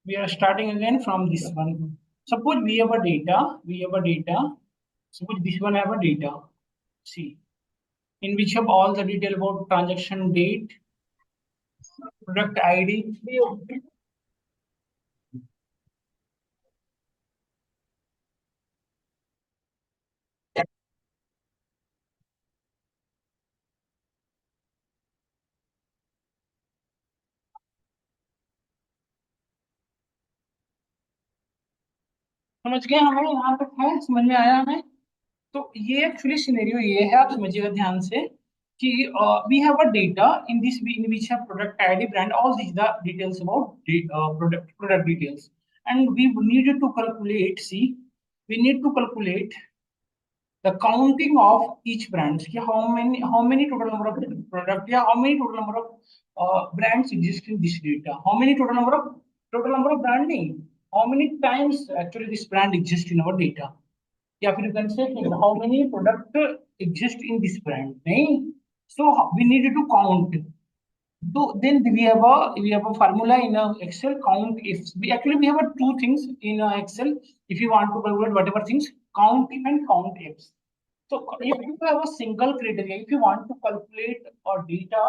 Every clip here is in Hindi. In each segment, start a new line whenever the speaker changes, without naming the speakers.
We are starting again from this one. Suppose we have a data. Suppose this one have a data. See, in which have all the detail about transaction date, product ID. समझ गए हमें यहाँ तक है, समझ में आया हमें। तो ये एक्चुअली सिनेरियो ये है, आप समझिएगा ध्यान से कि we have a data in this in which have product ID brand all these the details about product details, and we need to calculate, see, we need to calculate the counting of each brands कि how many total number of product या how many total number of brands exist in this data, how many total number of brand नहीं, how many times actually this brand exists in our data, या फिर you can say how many product exist in this brand नहीं, so we need to count. So then we have a formula in Excel, count if we actually we have two things in Excel if you want to calculate whatever things, count if and count ifs. So if you have a single criteria, if you want to calculate or data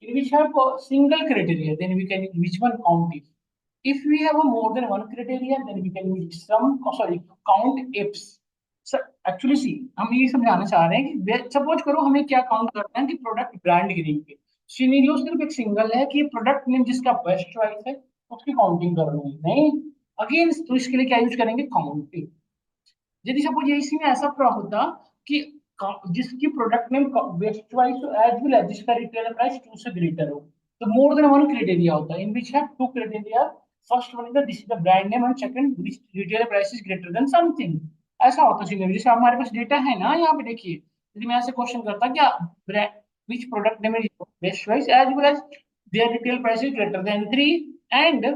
in which have a single criteria, then we can use which one, count if. If we have a more than one criteria, then we can use some, oh, sorry, count ifs. Sir actually see हम ये समझाना चाह रहे हैं कि सपोज करो हमें क्या काउंट करना है कि प्रोडक्ट ब्रांड के नेम पे सिनेरियो सिर्फ एक सिंगल है कि प्रोडक्ट नेम जिसका बेस्ट चॉइस है उसकी काउंटिंग करनी है नहीं, अगेन तो इसके लिए क्या यूज करेंगे, काउंटिंग। यदि सपोज ये इसी में ऐसा होता कि जिसकी प्रोडक्ट नेम बेस्ट चॉइस हो एज वेल एज जिसका रिटेल प्राइस टू से ग्रेटर हो, तो मोर देन वन क्राइटेरिया होता है in which have two criteria, first one is the this is the brand name and second which retail price is greater than something. ऐसा होता है जैसे हमारे पास डेटा है ना, यहाँ पे देखिए यदि मैं ऐसे क्वेश्चन करता क्या which product name is best choice as well as their retail price is greater than 3 and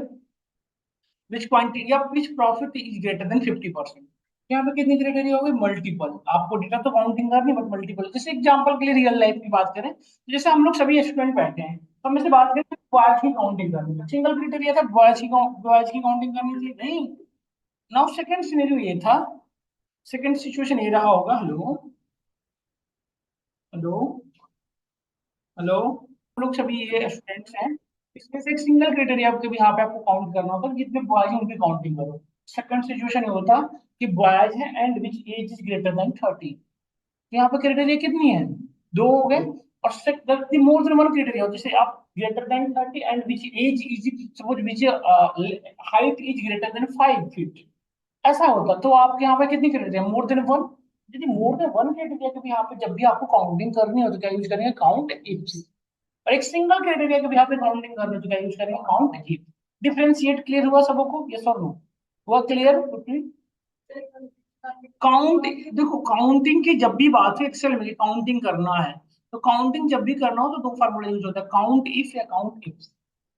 which quantity या which profit is greater than 50%। यहाँ पे कितनी क्राइटेरिया होगी, मल्टीपल। आपको डेटा तो काउंटिंग करनी बट मल्टीपल। जैसे एग्जांपल के लिए रियल लाइफ की बात करें तो जैसे हम लोग सभी स्टूडेंट बैठे हैं तो हम से बात करें बॉयज की काउंटिंग करनी है, सिंगल क्राइटेरिया था बॉयज की काउंटिंग करनी थी नहीं। नाउ सेकंड सिनेरियो ये था, सेकंड सिचुएशन ये रहा होगा, हेलो हेलो हेलो, हम लोग सभी ये स्टूडेंट्स हैं, इसमें से एक सिंगल क्राइटेरिया आपके भी यहाँ पे आपको काउंट करना होता है, जितने बॉयज हैं उनकी काउंटिंग करो। सेकंड सिचुएशन ये होता कि बॉयज है and which age is greater than 30, यहाँ पे क्राइटेरिया कितनी है, दो हो गए। और मोर देन वन क्राइटेरिया जैसे आप greater than 30 and which age is suppose which height is greater than 5 feet, ऐसा होता तो आपके यहाँ पे कितनी क्राइटेरिया, मोर देन वन। यदि मोर देन वन क्राइटेरिया के भी यहाँ पे जब भी आपको काउंटिंग करनी हो तो क्या यूज करेंगे, काउंट इफ्स। और एक सिंगल क्राइटेरिया के भी यहाँ पे काउंटिंग करनी हो तो क्या यूज करेंगे, काउंट इफ। डिफरेंशिएट क्लियर हुआ सबको, यस और नो, हुआ क्लियर। काउंट, देखो काउंटिंग की जब भी बात है एक्सेल में काउंटिंग करना है तो काउंटिंग जब भी करना हो तो दो फार्मूला यूज होता है, काउंट इफ या काउंट इफ।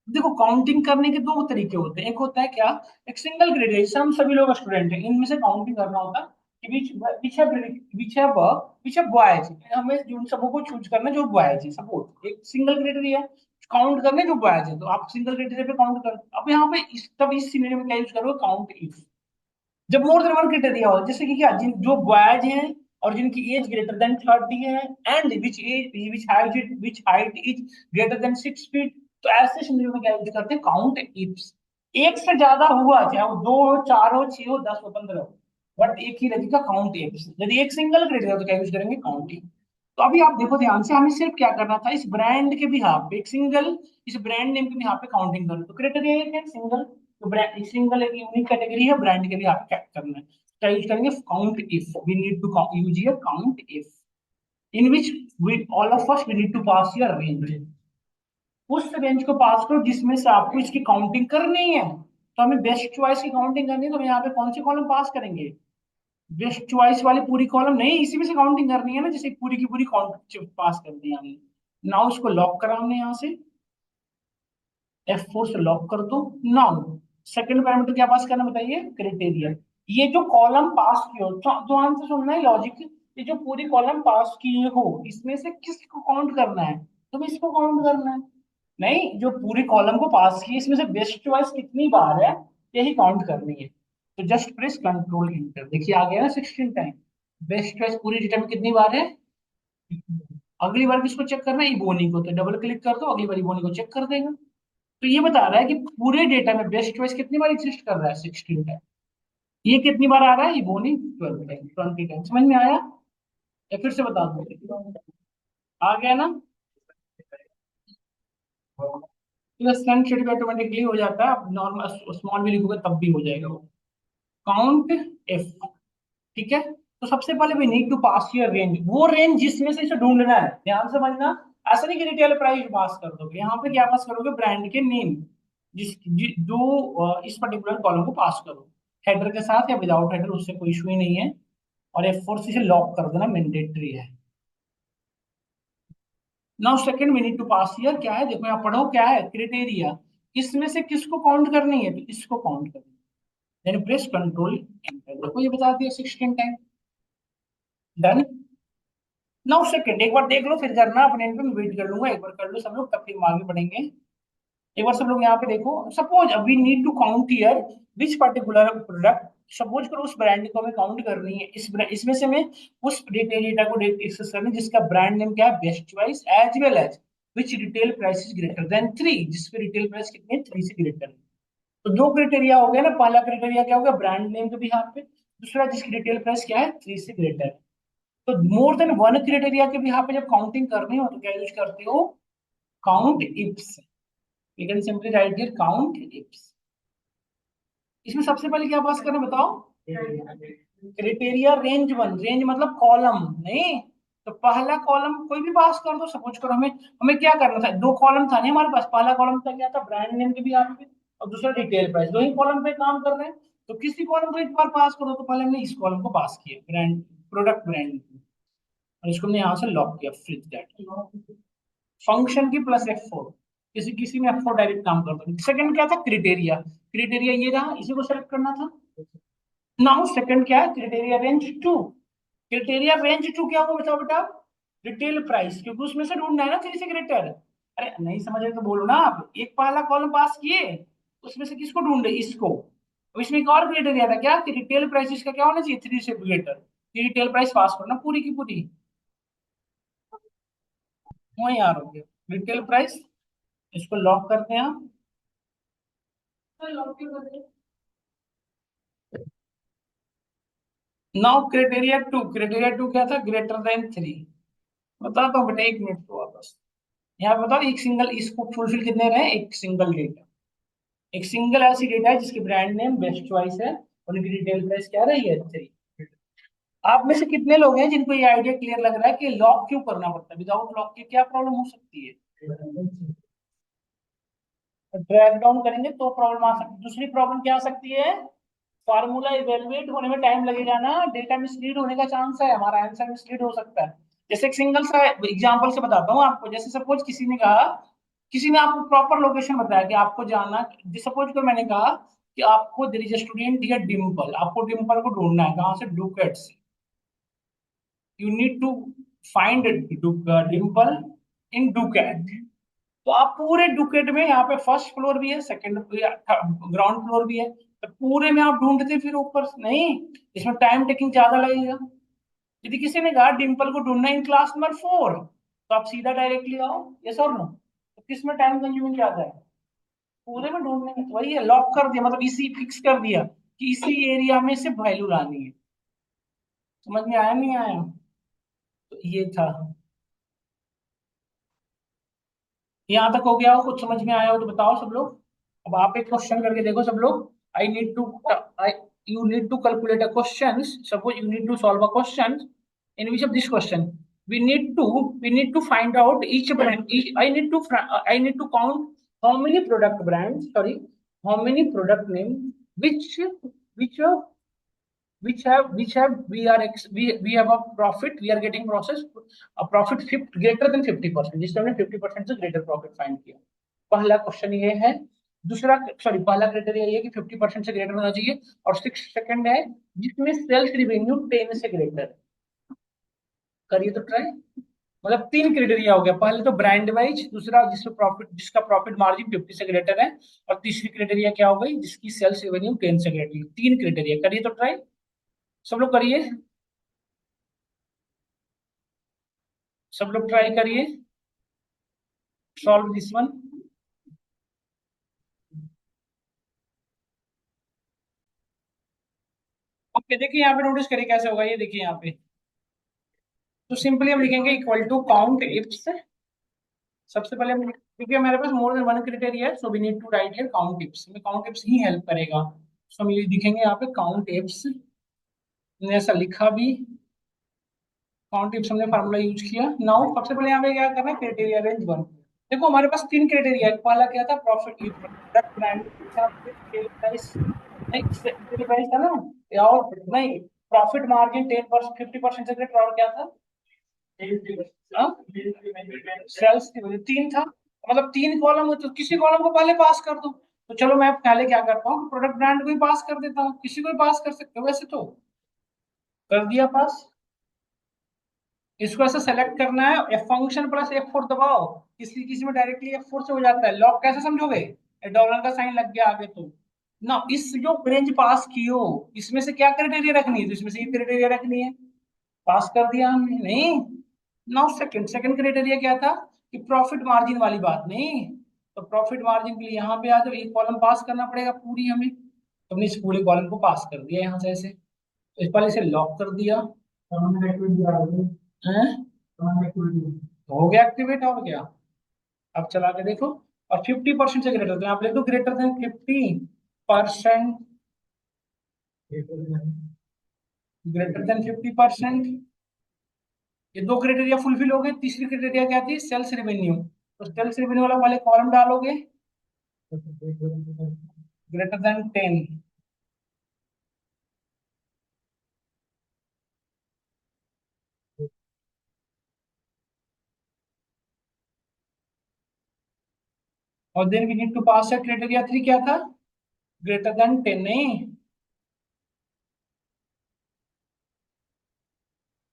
देखो काउंटिंग करने के दो तरीके होते हैं, एक होता है क्या, एक सिंगल ग्रेड, जैसे हम सभी लोग स्टूडेंट हैं इनमें से काउंटिंग करना होता है कि विच है बॉयज, हमें जिन सबों को चूज करना है जो बॉयज है, सपोज एक सिंगल ग्रेड है काउंट करने जो बॉयज है तो आप सिंगल ग्रेड पे काउंट कर। अब यहाँ पे तब इस सिनेरियो में क्या यूज करोगे, काउंट इफ। जब मोर देन वन क्राइटेरिया हो जैसे कि क्या जो बॉयज हैं और जिनकी एज ग्रेटर देन 30 है and which height is greater then 6 feet, तो ऐसे सिनेरियो में क्या यूज करते हैं, काउंट इफ्स। एक से ज्यादा हुआ चाहे वो दो हो, चार हो, छह हो, 10 हो, 15 हो, बट एक ही रहेगा काउंट इफ्स। यदि एक सिंगल क्राइटेरिया तो क्या यूज करेंगे, काउंट इफ। तो अभी आप देखो ध्यान से, हमें सिर्फ क्या करना था, इस ब्रांड के भी यहाँ पे एक सिंगल, इस ब्रांड नेम के भी यहाँ पे काउंटिंग करना, तो क्राइटेरिया एक है सिंगल, तो ब्रांड सिंगल एक यूनिक कैटेगरी है, ब्रांड के भी आप क्या करना है, क्या यूज करेंगे, count if. We need to use here count if in which we all of us we need to pass your range. उस रेंज को पास करो जिसमें से आपको इसकी काउंटिंग करनी है। तो हमें बेस्ट चॉइस की काउंटिंग करनी है तो हम यहाँ पे कौन सी कॉलम पास करेंगे, बेस्ट चॉइस वाली पूरी कॉलम नहीं, इसी में से काउंटिंग करनी है ना, जैसे पूरी की पूरी काउंट पास कर दी हमने। नाउ इसको लॉक करा हमने यहाँ से, F4 से लॉक कर दो। नाउ सेकंड पैरामीटर क्या पास करना बताइए, क्राइटेरिया। ये जो कॉलम पास किए हो तो आंसर सुनना है लॉजिक, ये जो पूरी कॉलम पास किए हो इसमें से किसको काउंट करना है, तुम्हें इसको काउंट करना है नहीं, जो पूरी कॉलम को पास की इसमें से बेस्ट चॉइस कितनी बार है, यही काउंट करनी है। तो जस्ट प्रेस कंट्रोल इंटर, देखिए आ गया ना 16 टाइम। बेस्ट चॉइस पूरी डेटा में कितनी बार है? अगली बार किसको चेक करना है? इबोनी को, तो डबल क्लिक कर दो, अगली बार इबोनी को चेक कर देगा। तो ये बता रहा है कि पूरे डेटा में बेस्ट चॉइस कितनी बार एग्जिस्ट कर रहा है? 16 टाइम। ये कितनी बार आ रहा है? Ebony 12 time, 20 time. समझ में आया या फिर से बता दो? आ गया ना? प्लस फ्रंट शेड पे ऑटोमेटिकली हो जाता है, आप नॉर्मल स्मॉल भी लिखोगे तब भी हो जाएगा वो। काउंट एफ, ठीक है। तो सबसे पहले we need to pass your range, वो रेंज जिसमें से इसे ढूंढना है, ध्यान से समझना। ऐसा नहीं कि रिटेल प्राइस पास कर दोगे, यहाँ पे क्या पास करोगे? ब्रांड के नेम, जो इस पर्टिकुलर कॉलम को पास करो, हेडर के साथ या विदाउट हेडर, उससे कोई इशू ही नहीं है। और F4 से इसे लॉक कर देना मैंडेटरी है। Now second we need to pass here, क्या है देखो यहाँ पढ़ो, क्या है? क्राइटेरिया। इसमें से किसको काउंट करनी है? तो इसको काउंट करनी है। देन प्रेस कंट्रोल एंटर, देखो ये बता दिया 16 टाइम। डन। नाउ सेकंड, एक बार देख लो फिर करना अपने एंड पे, मैं वेट कर लूंगा, एक बार कर लो सब लोग, तब फिर हम आगे बढ़ेंगे। एक बार सब लोग यहाँ पे देखो, suppose we need to count here which particular product. Suppose करो उस ब्रांड को हमें काउंट करनी है, इसमें से मैं उस डेटा को एक्सेस करनी है जिसका ब्रांड नेम क्या है? Best choice, as well as which retail price is greater than 3, जिसपे रिटेल प्राइस कितने? 3 से ग्रेटर है। तो दो क्राइटेरिया हो गया ना, पहला क्राइटेरिया क्या होगा? ब्रांड नेम के बिहाफ पे, दूसरा जिसकी रिटेल प्राइस क्या है? 3 से ग्रेटर है। तो मोर देन वन क्राइटेरिया के बिहाफ पे जब काउंटिंग करनी हो तो क्या यूज करते हो? Countifs. You can simply write here countifs. इसमें सबसे पहले क्या पास करना बताओ? क्राइटेरिया रेंज वन, रेंज मतलब कॉलम नहीं। तो पहला कॉलम कोई भी पास कर दो। सपोज करो हमें हमें क्या करना था? दो कॉलम था नहीं हमारे पास, पहला कॉलम था क्या था? ब्रांड नेम के भी यहाँ पे, और दूसरा डिटेल प्राइस, दो ही कॉलम पे काम कर रहे हैं। तो किसी कॉलम को एक बार पास करो, तो पहले हमने इस कॉलम को पास किया, ब्रांड प्रोडक्ट ब्रांड, और इसको हमने यहाँ से लॉक किया, फ्रिज दैट फंक्शन की प्लस F4, किसी किसी में F4 डायरेक्ट काम करता है। सेकंड क्या था? क्राइटेरिया, क्राइटेरिया ये रहा, इसी को सेलेक्ट करना था। नाउ सेकंड क्या है? Criteria range two. Criteria range two क्या होगा बताओ बेटा? रिटेल प्राइस, क्योंकि उसमें से ढूंढना है ना 3 से ग्रेटर। अरे नहीं समझ रहे तो बोलो ना, आप एक पहला कॉलम पास किए, उसमें से किसको ढूंढे? इसको। अब इसमें एक और क्राइटेरिया था क्या? कि रिटेल प्राइस इसका क्या होना चाहिए? 3 से ग्रेटर। रिटेल प्राइस पास करना पूरी की पूरी, वही यार हो गया रिटेल प्राइस। इसको लॉक करते हैं आप। लॉक क्यों करते हैं? Now criteria two, criteria two क्या था? Greater than 3। बताता हूँ बेटा, एक मिनट तो वापस। यहाँ पे बताओ, एक सिंगल इसको फुलफिल कितने रहे? एक सिंगल डेटा, एक सिंगल ऐसी डेटा है जिसकी ब्रांड नेम बेस्ट चॉइस है और उनकी रिटेल प्राइस क्या रही है? 3। आप में से कितने लोग हैं जिनको ये आइडिया क्लियर लग रहा है कि लॉक क्यों करना पड़ता है? विदाउट लॉक के क्या प्रॉब्लम हो सकती है? ड्रैग डाउन करेंगे तो प्रॉब्लम आ सकती है। दूसरी प्रॉब्लम क्या आ सकती है? फार्मूला इवेलुएट होने में टाइम लगेगा ना, डेटा मिसलीड होने का चांस है, हमारा आंसर मिसलीड हो सकता है। जैसे एक सिंगल सा एग्जांपल से बताता हूँ आपको। जैसे सपोज किसी ने कहा, किसी ने आपको प्रॉपर लोकेशन बताया कि आपको जाना, सपोज को मैंने कहा कि आपको there is a student here Dimple, आपको डिम्पल को ढूंढना है कहाँ से? डुकेट से। You need to find Dimple in docket. तो आप पूरे डुकेट में, यहाँ पे फर्स्ट फ्लोर भी है, सेकंड ग्राउंड फ्लोर भी है, तो पूरे में आप ढूंढते फिर ऊपर नहीं, इसमें टाइम टेकिंग ज्यादा लगेगा। यदि किसी ने कहा डिम्पल को ढूंढना इन क्लास नंबर 4, तो आप सीधा डायरेक्टली आओ, यस और नो? तो किसमें टाइम कंज्यूमिंग ज्यादा है? पूरे में ढूंढने में। तो वही है, लॉक कर दिया, मतलब इसी फिक्स कर दिया कि इसी एरिया में से वैल्यू लानी है। समझ में आया नहीं आया? तो ये था। यहाँ तक हो गया हो? कुछ समझ में आया हो तो बताओ सब लोग। अब आप एक क्वेश्चन करके देखो सब लोग। I need to I you need to calculate a question. Suppose you need to solve a question in which of this question we need to find out each brand. I need to count how many product brands, sorry, how many product names which which have we have a profit, we are getting process a profit greater than 50%, जिसमें हमने 50% से ग्रेटर प्रॉफिट फाइंड किया। पहला क्वेश्चन ये है। दूसरा, सॉरी, पहला क्राइटेरिया ये है कि 50% से ग्रेटर होना चाहिए। और सिक्स सेकंड है जिसमें सेल्स रिवेन्यू 10 से ग्रेटर। करिए तो ट्राई। मतलब तीन क्राइटेरिया हो गया। पहले तो ब्रांड वाइज, दूसरा जिसका प्रॉफिट मार्जिन 50 से ग्रेटर है, और तीसरी क्राइटेरिया क्या हो गई, जिसकी सेल्स रेवेन्यू 10 से ग्रेटर है। तीन क्राइटेरिया करिए तो ट्राई, सब लोग करिए, सब लोग ट्राई करिए, सॉल्व दिस वन। ओके देखिए यहाँ पे नोटिस करिए कैसे होगा ये, देखिए यहाँ पे तो सिंपली हम लिखेंगे इक्वल टू काउंट इफ्स। सबसे पहले क्योंकि हमारे पास मोर देन वन क्राइटेरिया है, so we need to write here count ifs, में काउंट इफ्स ही हेल्प करेगा। सो हम ये लिखेंगे यहाँ पे काउंट इफ्स, ने ऐसा लिखा भी, काउंट टिप्स हमने फार्मूला यूज किया। नाउ सबसे पहले यहाँ पे क्या करना है, क्राइटेरिया रेंज वन। देखो हमारे पास तीन क्राइटेरिया है, पहला क्या था, प्रॉफिट की प्रोडक्ट ब्रांड सेल प्राइस, नहीं सेल प्राइस था ना, या और नहीं, प्रॉफिट मार्जिन 10% 50% से ग्रेटर, और क्या था, सेल्स की वजह, तीन था। मतलब तीन कॉलम हो तो किसी कॉलम को पहले पास कर दो। तो चलो मैं पहले क्या करता हूँ, प्रोडक्ट ब्रांड को ही पास कर देता हूँ, किसी को भी पास कर सकते हो वैसे तो, कर दिया पास। इसको ऐसे सेलेक्ट करना है, एफ फंक्शन प्लस F4 दबाओ, किसी किसी में डायरेक्टली F4 से हो जाता है लॉक, कैसे समझोगे, डॉलर का साइन लग गया आगे तो ना। इस जो रेंज पास की हो, इसमें से क्या क्राइटेरिया रखनी है, तो इसमें से ये क्राइटेरिया रखनी है, पास कर दिया हमने, नहीं। नाउ सेकंड सेकंड क्राइटेरिया क्या था, कि प्रॉफिट मार्जिन वाली बात, नहीं। तो प्रॉफिट मार्जिन के लिए यहाँ पे आ जाओ, एक कॉलम पास करना पड़ेगा पूरी हमें, तो हमने इस पूरे कॉलम को पास कर दिया यहाँ से ऐसे, तो इस पहले इसे लॉक कर दिया हैं, हो गया एक्टिवेट, और क्या, अब चला के देखो। और 50% से ग्रेटर, तो यहाँ पे लिख दो ग्रेटर देन 50%, ग्रेटर देन 50%। ये दो क्राइटेरिया फुलफिल हो गए। तीसरी क्राइटेरिया क्या थी, सेल्स रेवेन्यू, तो सेल्स रेवेन्यू वाला वाले कॉलम डालोगे ग्रेटर देन 10, और then we need to pass है क्राइटेरिया थ्री, क्या था, ग्रेटर देन 10, नहीं,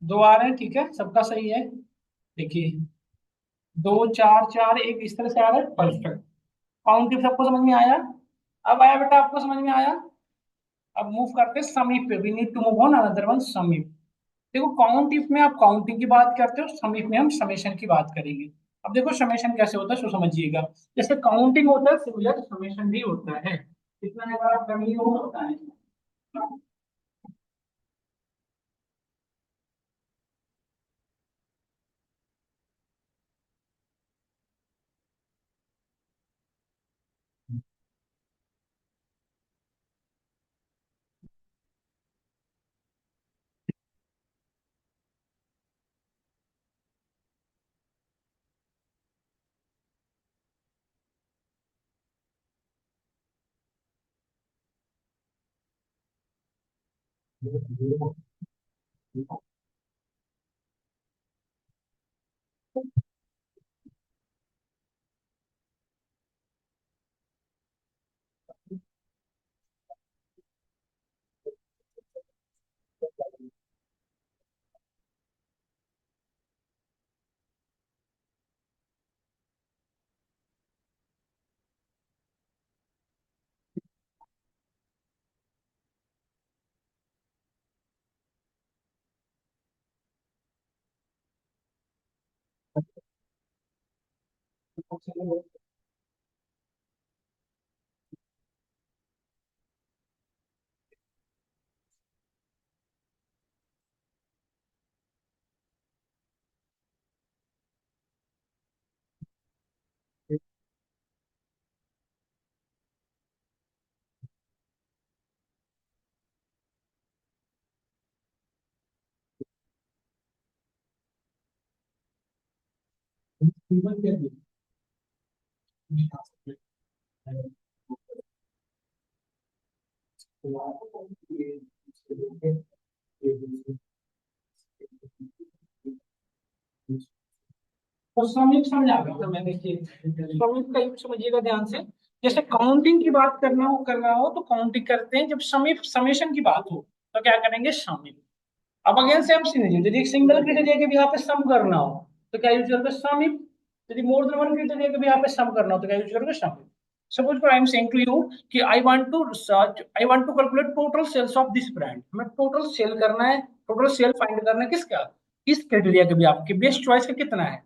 दो आ रहे हैं, ठीक है सबका सही है। देखिए दो चार चार एक इस तरह से आ रहा है, परफेक्ट। काउंटिंग सबको समझ में आया, अब आया बेटा आपको समझ में आया। अब मूव करते हैं समीप पे, we need to move on another one, SUMIF. देखो काउंट इफ में आप काउंटिंग की बात करते हो, समीप में हम समेशन की बात करेंगे। अब देखो समेशन कैसे होता है, सो समझिएगा। जैसे काउंटिंग होता है सिमिलर समेशन भी होता है, कितना बार आप कर लिए वो होता है। तो समीप समझ आ गया तो मैं, देखिए समीप का यूज समझिएगा ध्यान से। जैसे काउंटिंग की बात करना हो तो काउंटिंग करते हैं, जब समीप समेशन की बात हो तो क्या करेंगे, समीप। अब अगेन सेम सीन है, यदि एक सिंगल क्राइटेरिया के भी यहाँ पे सम करना हो, तो क्या यूज करोगे, सम इफ। यदि मोर देन वन क्राइटेरिया के भी यहाँ पे सम करना हो तो क्या यूज करोगे, sumif. Suppose I am saying to you कि I want to calculate total sales of this brand, हमें टोटल सेल करना है, टोटल सेल फाइंड करना है किसका, इस क्राइटेरिया के भी आपके बेस्ट चॉइस का कितना है।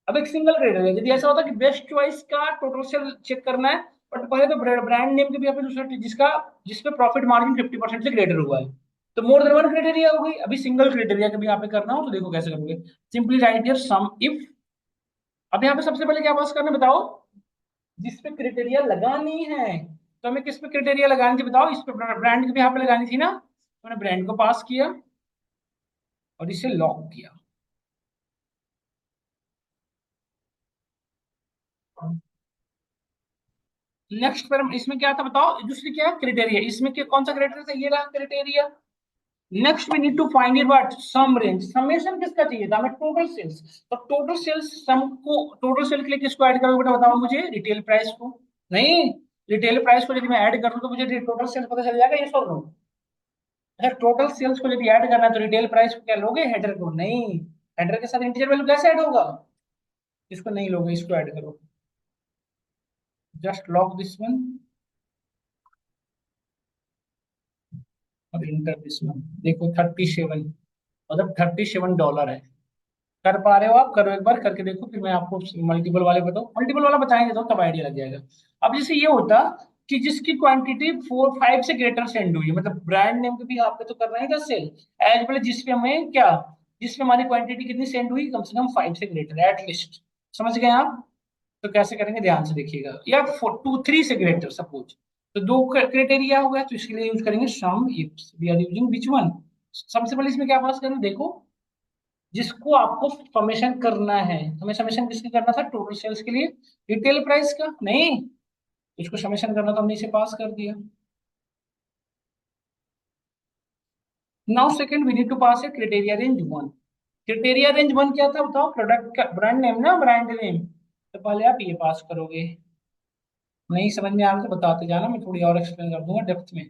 अब एक सिंगल क्राइटेरिया, यदि ऐसा होता कि बेस्ट चॉइस का टोटल सेल चेक करना है, बट पहले तो ब्रांड नेम के भी यहाँ पे दूसरा जिसका जिसपे प्रॉफिट मार्जिन 50% से ग्रेटर हुआ है, तो मोर देन वन क्राइटेरिया हो गई। अभी सिंगल क्राइटेरिया के भी यहाँ पे करना हो तो देखो कैसे करोगे, simply write here sum if. अब यहाँ पे सबसे पहले क्या पास करना है बताओ, जिस पे क्राइटेरिया लगानी है, तो हमें किस पे क्राइटेरिया लगानी थी बताओ, इस पे ब्रांड की भी यहाँ पे लगानी थी ना, तो मैंने ब्रांड को पास किया और इसे लॉक किया। नेक्स्ट पर इसमें क्या था बताओ, दूसरी क्या है क्राइटेरिया, इसमें क्या कौन सा क्राइटेरिया था, ये रहा criteria. Next we need to find your what, sum range, summation किसका चाहिए था हमें, टोटल सेल्स। तो टोटल सेल्स सम को, टोटल सेल के लिए किसको ऐड करोगे बेटा बताओ मुझे, रिटेल प्राइस को। नहीं, रिटेल प्राइस को यदि मैं ऐड करूँ तो मुझे टोटल सेल्स पता चल जाएगा, ये सॉल्व नो। अगर टोटल सेल्स को यदि ऐड करना है तो रिटेल प्राइस को क्या लोगे, हेडर को, नहीं, हेडर के साथ इंटीजर वैल्यू कैसे ऐड होगा, इसको नहीं लोगे, इसको ऐड करो, जस्ट लॉक दिस वन और इंटर दिस वन। देखो 37, मतलब $37 है। कर पा रहे हो आप, करो एक बार करके देखो, फिर मैं आपको मल्टीपल वाले बताऊं, मल्टीपल वाला बताएंगे तो तब आइडिया लग जाएगा। अब जैसे ये होता कि जिसकी क्वांटिटी 4-5 से ग्रेटर सेंड हुई है, मतलब ब्रांड नेम के भी यहाँ पे तो कर रहे हैं क्या सेल, एज वेल जिसपे हमें क्या, जिसमें हमारी क्वांटिटी कितनी सेंड हुई, कम से कम 5 से ग्रेटर एटलीस्ट। समझ गए आप, तो कैसे करेंगे ध्यान से देखिएगा, या 2-3 से ग्रेटर सपोज, तो दो क्राइटेरिया हो गया, तो इसके लिए यूज करेंगे sumif, we are using which one. सबसे पहले इसमें क्या पास करना देखो, जिसको आपको समेशन करना है, हमें समेशन किसके करना था, टोटल सेल्स के लिए, रिटेल प्राइस का नहीं, इसको समेशन करना था, हमने इसे पास कर दिया। Now second we need to pass है criteria range one. Criteria range one क्या था बताओ, प्रोडक्ट का ब्रांड नेम ना, ब्रांड नेम, तो पहले आप ये पास करोगे। नहीं समझ में आ रहा तो बताते जाना, मैं थोड़ी और एक्सप्लेन कर दूंगा डेप्थ में।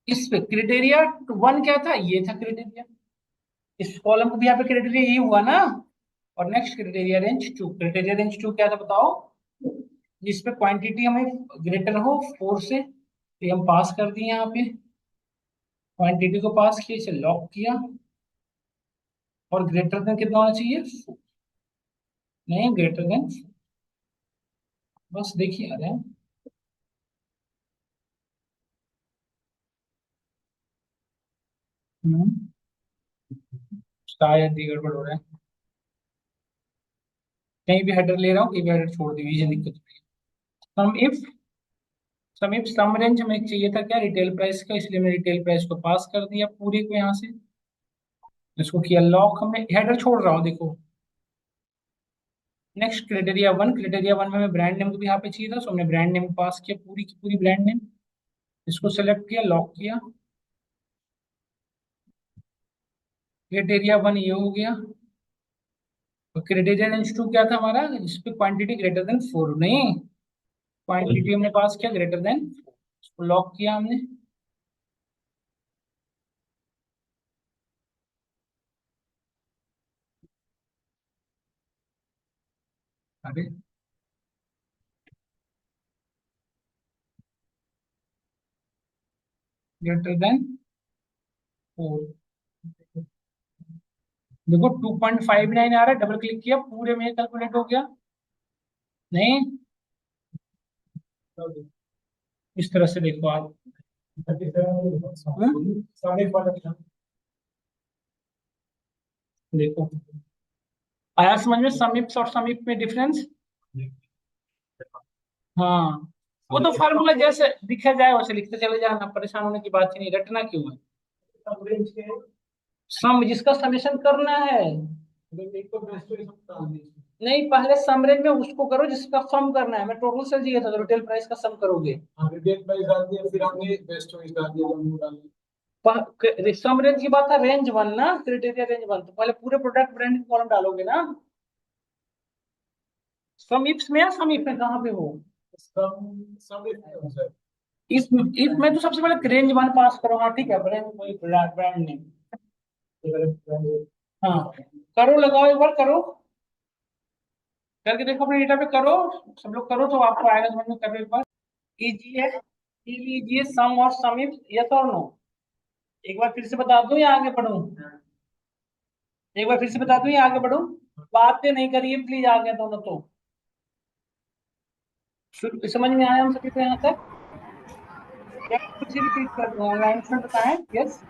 इस पे क्राइटेरिया वन क्या था, ये था क्राइटेरिया, इस कॉलम को भी यहाँ पे क्राइटेरिया यही हुआ ना। और next criteria range two, criteria range two क्या था बताओ, जिसपे क्वांटिटी हमें ग्रेटर हो 4 से, तो ये हम पास कर दिए यहाँ पे, क्वांटिटी को पास किया, इसे लॉक किया, और ग्रेटर देन कितना होना चाहिए 4, नहीं ग्रेटर देन, बस देखिए आ रहे हैं। हम्म, शायद ये गड़बड़ हो रहा है, कहीं भी हेडर ले रहा हूँ, कहीं भी हेडर छोड़ दी, ये दिक्कत नहीं है। सम इफ सम रेंज हमें चाहिए था क्या, रिटेल प्राइस का, इसलिए मैं रिटेल प्राइस को पास कर दिया पूरे को यहाँ से, इसको किया लॉक, हमने हेडर छोड़ रहा हूँ देखो। नेक्स्ट क्राइटेरिया वन में हमें ब्रांड नेम को भी यहाँ पे चाहिए था, सो हमने ब्रांड नेम पास किया, पूरी की पूरी ब्रांड नेम, इसको सेलेक्ट किया, लॉक किया। क्राइटेरिया वन ये हो गया, तो क्राइटेरिया रेंज टू क्या था हमारा, इस पे क्वांटिटी ग्रेटर देन 4, नहीं क्वांटिटी हमने पास किया ग्रेटर देन 4, इसको लॉक किया हमने। अरे ग्रेटर देन 4, देखो 2.59 आ रहा है, डबल क्लिक किया पूरे में कैलकुलेट हो गया, नहीं इस तरह से देखो आप। हाँ? देखो आया समझ में, समीप्स और समीप में डिफरेंस। हाँ, वो तो फार्मूला जैसे दिखा जाए वैसे लिखते चले जाना, परेशान होने की बात ही नहीं, रटना क्यों है, सम जिसका समेशन करना है, नहीं पहले समरेंज में उसको करो जिसका सम करना है, मैं टोटल सेल चाहिए था तो रिटेल प्राइस का सम करोगे। रिटेल प्राइस डाल दिया, फिर हमने बेस्ट चॉइस डाल दिया, सम रेंज की बात था, रेंज वन ना, क्राइटेरिया रेंज वन, तो पहले पूरे प्रोडक्ट ब्रांड कॉलम डालोगे ना। समीप्स में या समीप में कहाँ पे हो, इफ में तो सबसे पहले रेंज वन पास करो, हाँ ठीक है, ब्रांड वही ब्रांड नेम, हाँ, करो, लगाओ एक बार, करो, करके देखो अपने डेटा पे, करो, सब लोग करो तो आपको आएगा समझ में, करो एक बार। इजी है, लीजिए सम और सम इफ, यस और नो। एक बार फिर से बता दूं या आगे बढ़ूं? एक बार फिर से बता दूं या आगे बढ़ूं? बातें नहीं करिए प्लीज, आगे दोनों तो। समझ में आया हम सभी को यहाँ तक? या फिर से रिपीट कर दूं, ऑनलाइन में बताएं, यस?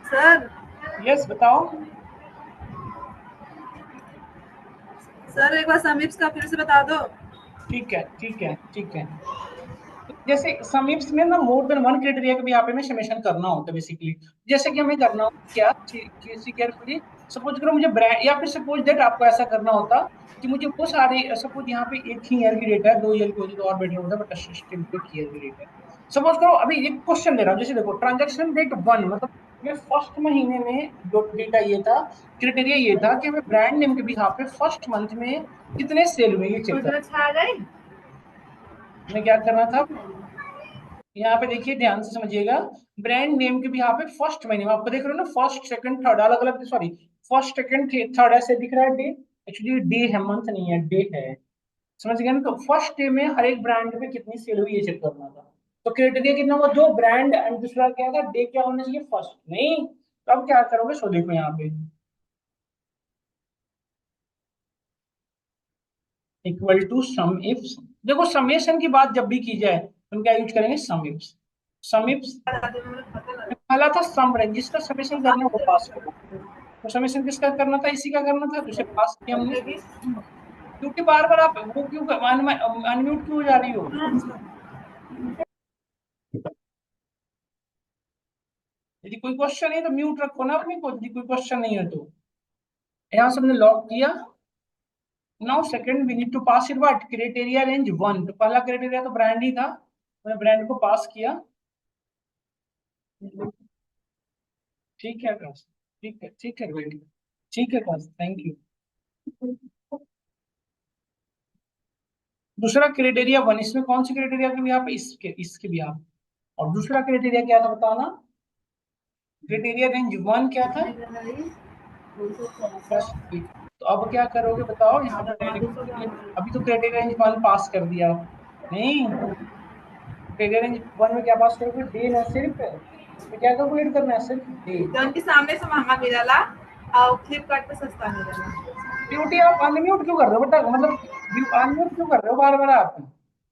सर
यस बताओ।
सर एक बार समीप्स का फिर से बता दो।
ठीक है, ठीक है, ठीक है। जैसे समीप्स में ना मोर देन वन क्राइटेरिया का भी यहाँ पे हमें समेशन करना होता है बेसिकली। जैसे कि हमें करना होता क्या, केयरफुली, सपोज करो मुझे ब्रांड, या फिर सपोज दैट आपको ऐसा करना होता कि मुझे वो सारे, सपोज यहाँ पे एक ही ईयर की डेटा है, 2 ईयर की होती तो और बेटर होता, बट स्टिल एक ईयर की डेटा है। सपोज करो अभी एक क्वेश्चन दे रहा हूँ, जैसे देखो ट्रांजेक्शन डेट 1, मतलब मैं फर्स्ट महीने में जो डेटा ये था, क्राइटेरिया ये था कि हमें ब्रांड नेम के भी यहाँ पे फर्स्ट मंथ में कितने सेल हुए ये चेक करना।
छा गई।
हमें क्या करना था, यहाँ पे देखिए ध्यान से समझिएगा, ब्रांड नेम के भी यहाँ पे फर्स्ट महीने में आपको देख रहे हो ना, फर्स्ट सेकंड थर्ड अलग अलग, सॉरी, फर्स्ट सेकंड थर्ड ऐसे दिख रहा है डे, एक्चुअली डे है, मंथ नहीं है, डे है। समझ गए ना? तो फर्स्ट डे में हर एक ब्रांड पे कितनी सेल हुई ये चेक करना था। तो क्राइटेरिया कितना हुआ, जो ब्रांड, एंड दूसरा क्या था, डे क्या होना चाहिए, फर्स्ट नहीं। तो अब क्या करोगे, सो देखो यहाँ पे इक्वल टू सम इफ। देखो समेशन की बात जब भी की जाए तो हम क्या यूज करेंगे, सम इफ। सम इफ पहला था सम रेंज, जिसका समेशन करना है वो पास करो। तो समेशन किसका करना था, इसी का करना था, तो उसे पास किया हमने। क्योंकि बार बार आप वो क्यों अनम्यूट क्यों हो जा रही हो? यदि कोई क्वेश्चन है तो म्यूट रखो ना अपने को, यदि कोई क्वेश्चन नहीं है तो। यहाँ से हमने लॉक किया। Now second we need to pass it what, criteria range 1, तो पहला क्राइटेरिया तो ब्रांड ही था, मैंने ब्रांड को पास किया। ठीक है काश, ठीक है, ठीक है बेटी, ठीक है काश, थैंक यू। दूसरा क्राइटेरिया 1, इसमें कौन सी क्राइटेरिया के भी आप, इसके इसके भी आप। और दूसरा क्राइटेरिया क्या था बताना, क्राइटेरिया रेंज 1 क्या था, फर्स्ट वीक। तो अब क्या करोगे बताओ, यहाँ पे मैंने लिख दिया, अभी तो क्राइटेरिया रेंज 1 पास कर दिया नहीं, क्राइटेरिया रेंज 1 में क्या पास करोगे, डे ना सिर्फ, तो क्या कैलकुलेट करना है, सिर्फ डे।
जौन के सामने से महंगा मिलेला और फ्लिपकार्ट पे सस्ता मिलेला।
ड्यूटी आप अनम्यूट क्यों कर रहे हो बेटा, मतलब अनम्यूट क्यों कर रहे हो बार बार आप?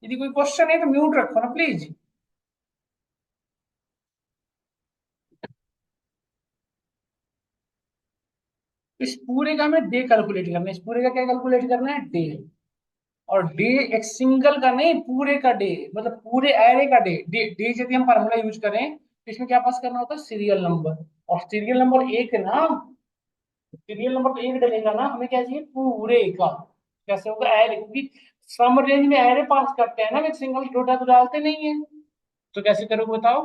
यदि कोई क्वेश्चन है तो म्यूट रखो ना प्लीज। इस पूरे का हमें डे कैलकुलेट करना है, इस पूरे का क्या कैलकुलेट करना है, डे। और डे एक सिंगल का नहीं, पूरे का डे, मतलब पूरे एरे का डे। डे यदि हम फार्मूला यूज करें तो इसमें क्या पास करना होता है, सीरियल नंबर। और सीरियल नंबर एक ना, सीरियल नंबर तो एक डलेगा ना, हमें क्या चाहिए, पूरे का। कैसे होगा, एरे, क्योंकि सम रेंज में एरे पास करते हैं ना, सिंगल डोटा तो डालते नहीं है। तो कैसे करोगे बताओ?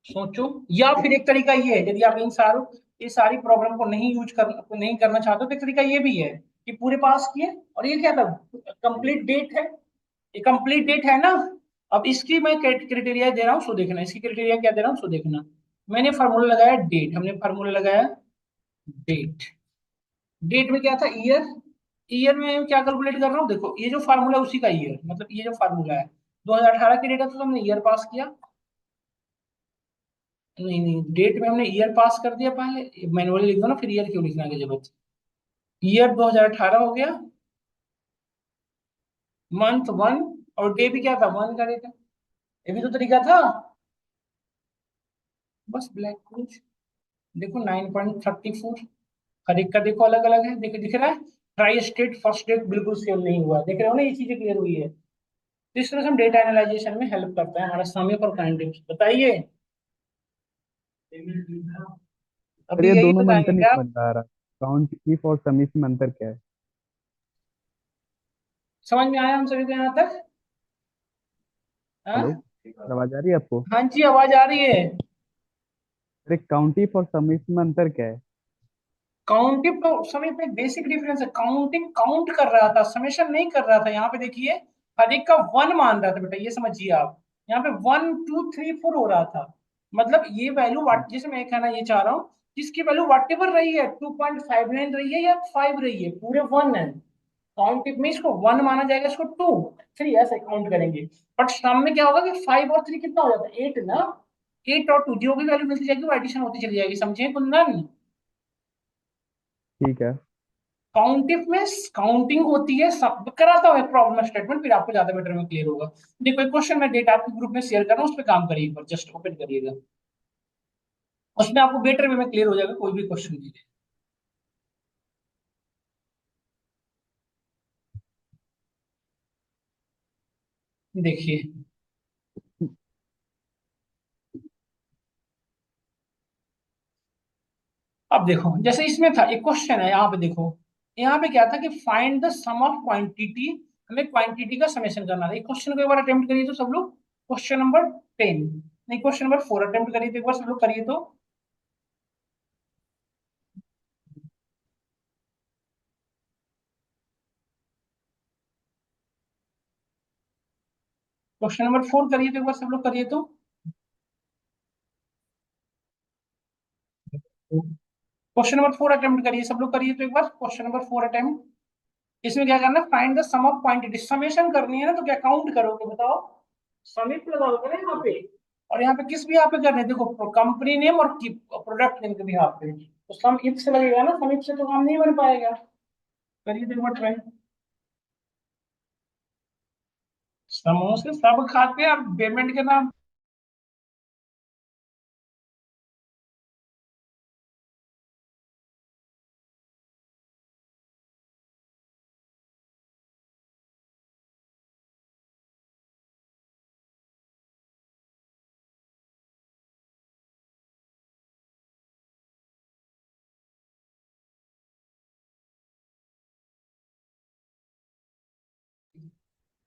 सोचो। या फिर एक तरीका ये है, यदि आप इन सारों, ये सारी प्रॉब्लम को नहीं करना चाहते तो एक तरीका ये भी है कि पूरे पास किए, और ये क्या था, कंप्लीट डेट है, ये कंप्लीट डेट है ना। अब इसकी मैं क्राइटेरिया दे रहा हूँ, सो देखना, इसकी क्राइटेरिया क्या दे रहा हूँ, सो देखना। मैंने फार्मूला लगाया डेट, हमने फार्मूला लगाया डेट। डेट में क्या था, ईयर। ईयर में क्या कैलकुलेट कर रहा हूँ, देखो ये जो फार्मूला है उसी का ईयर, मतलब ये जो फार्मूला है 2018 की डेटा, तो हमने ईयर पास किया। नहीं नहीं, डेट में हमने ईयर पास कर दिया, पहले मैनुअली लिख दो ना, फिर ईयर क्यों लिखना की जरूरत। ईयर 2018 हो गया, मंथ 1, और डे भी क्या था, 1 का डेटा। ये भी तो तरीका था। बस ब्लैक कुछ, देखो 9.34, हर एक का देखो अलग अलग है, दिख रहा है। ट्राई स्टेट फर्स्ट डेट बिल्कुल सेम नहीं हुआ, देख रहे हो ना, ये चीजें क्लियर हुई है। तो इस तरह से हम डेटा एनालाइजेशन में हेल्प करता है हमारा समय और काइंड, बताइए।
सर
अभी
ये
यही
दोनों में अंतर
बताएंगे
नहीं
आप।
समझ में आ रहा। काउंट इफ और सम इफ में अंतर क्या है?
समझ में आया हम सभी को यहाँ तक?
हेलो,
हाँ,
आवाज आ रही है आपको?
हाँ जी, आवाज आ रही है।
अरे काउंट इफ और सम इफ में अंतर क्या है?
काउंटिंग तो समय पे बेसिक डिफरेंस है, काउंटिंग काउंट कर रहा था, समेशन नहीं कर रहा था। यहाँ पे देखिए हर एक का 1 मान रहा था बेटा, ये समझिए आप। यहाँ पे 1 2 3 4 हो रहा था। मतलब ये वैल्यू जैसे मैं कहना ये चाह रहा हूँ, जिसकी वैल्यू वाट एवर रही है, 2.59 रही है या 5 रही है, पूरे 1 है। काउंट में इसको 1 माना जाएगा, इसको 2 3 ऐसे काउंट करेंगे। बट सम में क्या होगा कि 5 और 3 कितना हो जाता है, 8 ना। 8 और 2 जो भी वैल्यू मिलती जाएगी वो एडिशन होती चली जाएगी, समझे कुंदन?
ठीक है।
काउंटिव में काउंटिंग होती है, सब कराता हूँ एक प्रॉब्लम स्टेटमेंट, फिर आपको ज्यादा बेटर में क्लियर होगा। देखो एक क्वेश्चन मैं डेट आपके ग्रुप में शेयर कर रहा हूँ, उस पर काम करिए एक बार, जस्ट ओपन करिएगा, उसमें आपको बेटर वे में क्लियर हो जाएगा कोई भी क्वेश्चन दीजिए। देखिए अब देखो, जैसे इसमें था एक क्वेश्चन है, यहाँ पे देखो, यहाँ पे क्या था कि find the sum of quantity, हमें क्वांटिटी का समेशन करना था। एक क्वेश्चन को एक बार अटेम्प्ट करिए तो सब लोग, क्वेश्चन नंबर 10, नहीं क्वेश्चन नंबर 4 अटेम्प्ट करिए तो एक बार सब लोग करिए तो। क्वेश्चन नंबर 4 करिए तो एक बार सब लोग करिए तो। क्वेश्चन नंबर 4 अटेम्प्ट करिए सब लोग, करिए तो एक बार क्वेश्चन नंबर 4 अटेम्प्ट। इसमें क्या करना है, find the sum of quantity, summation करनी है ना, तो क्या काउंट करोगे बताओ, समिट लगाओगे ना यहाँ पे। और यहाँ पे किस भी यहाँ पे करने हैं? देखो कंपनी नेम और प्रोडक्ट नेम के भी यहाँ पे, तो सम इफ से लगेगा ना, सम इफ से तो काम नहीं बन पाएगा। करिए तो एक बार ट्राई। समोसे सब खाते हैं और पेमेंट के नाम।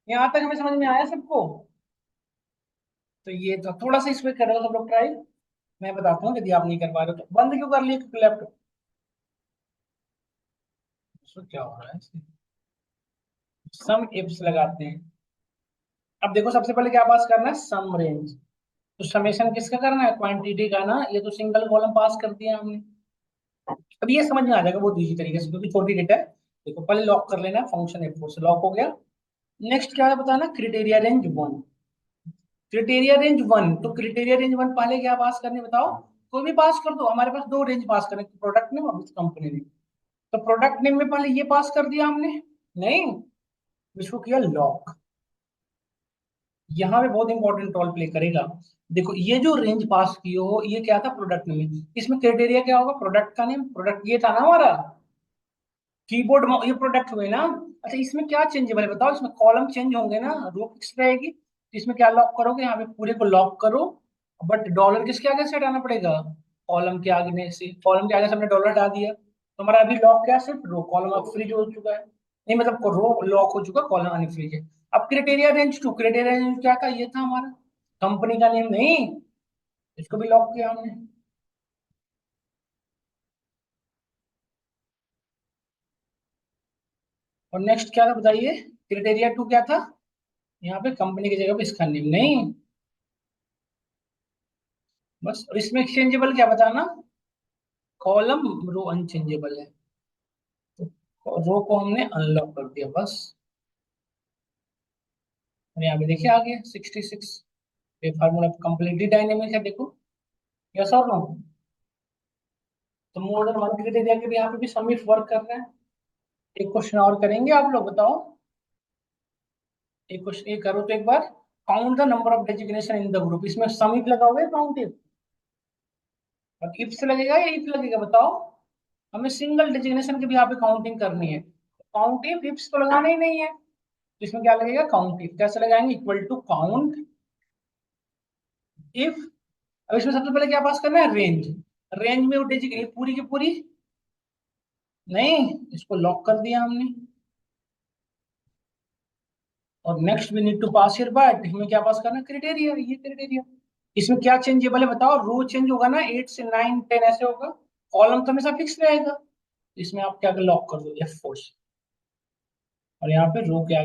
यहाँ तक हमें समझ में आया सबको? तो ये तो थोड़ा सा इसमें करो सब लोग ट्राई, मैं बताता हूँ, यदि आप नहीं कर पा रहे हो तो बंद क्यों कर लिए लैपटॉप, क्या हो रहा है? सम इफ्स लगाते हैं। अब देखो सबसे पहले क्या पास करना है, सम रेंज। तो समेशन किसका करना है, क्वांटिटी का ना, ये तो सिंगल कॉलम पास कर दिया हमने। अब ये समझ में आ जाएगा बहुत इजी तरीके से, क्योंकि छोटी डेटा है। देखो पहले लॉक कर लेना है, फंक्शन F4 से लॉक हो गया। नेक्स्ट क्या है बताना, क्रिटेरिया रेंज 1। क्रिटेरिया रेंज 1, तो क्रिटेरिया रेंज 1 पहले क्या पास करने बताओ, कोई भी पास कर दो, हमारे पास दो रेंज पास करने, प्रोडक्ट नेम और कंपनी नेम। तो प्रोडक्ट नेम में पहले ये पास कर दिया हमने, नहीं, इसको किया लॉक। यहाँ पे बहुत इंपॉर्टेंट रोल प्ले करेगा। देखो ये जो रेंज पास की हो, ये क्या था, प्रोडक्ट नेम, इसमें क्राइटेरिया क्या होगा, प्रोडक्ट का नेम, प्रोडक्ट ये था ना हमारा, कीबोर्ड ये प्रोडक्ट हुए ना। अच्छा इसमें क्या चेंजेबल है बताओ, इसमें कॉलम चेंज होंगे ना, रो फिक्स रहेगी, तो इसमें क्या लॉक करोगे, यहाँ पे पूरे को लॉक करो। बट डॉलर किसके आगे से हटाना पड़ेगा, कॉलम के आगे में से, कॉलम के आगे से हमने डॉलर हटा दिया, तो हमारा अभी लॉक क्या है, सिर्फ रो, कॉलम अब फ्रीज हो चुका है, नहीं मतलब रो लॉक हो चुका, कॉलम अनफ्रीज है। अब क्राइटेरिया रेंज 2, क्राइटेरिया रेंज क्या था, ये था हमारा कंपनी का नेम, नहीं, इसको भी लॉक किया हमने। और नेक्स्ट क्या था बताइए, क्राइटेरिया 2 क्या था, यहाँ पे कंपनी की जगह पे इसका नेम, नहीं, बस। और इसमें एक्सचेंजेबल क्या बताना, कॉलम रो अनचेंजेबल है, तो रो को हमने अनलॉक कर दिया बस। और यहाँ पे देखिए आ गया 66, ये फार्मूला कंप्लीटली डायनेमिक है, देखो, यस और नो। तो मोर देन वन क्राइटेरिया के भी यहाँ पे भी समीट वर्क कर रहे हैं। एक क्वेश्चन और करेंगे, आप लोग बताओ, एक क्वेश्चन ये करो तो एक बार, count the number of designation in the group, इसमें समीट लगा हुआ है काउंट इफ, और इफ से लगेगा या इफ लगेगा बताओ, हमें सिंगल डेजिग्नेशन की भी यहाँ पे काउंटिंग करनी है, काउंट इफ, इफ तो लगाना ही नहीं है, तो इसमें क्या लगेगा, काउंट इफ, कैसे लगाएंगे, इक्वल टू काउंट इफ। अब इसमें सबसे पहले क्या पास करना है, रेंज, रेंज में वो डिजिट पूरी की पूरी, नहीं, इसको लॉक कर दिया हमने। और next we need to pass here by, इसमें क्या पास करना है, क्राइटेरिया, ये क्राइटेरिया। इसमें क्या चेंजेबल है बताओ, रो चेंज होगा ना, 8 से 9 10 ऐसे होगा, कॉलम तो हमेशा फिक्स रहेगा, इसमें आप क्या लॉक कर दो F4 से, और यहाँ पे रो के आगे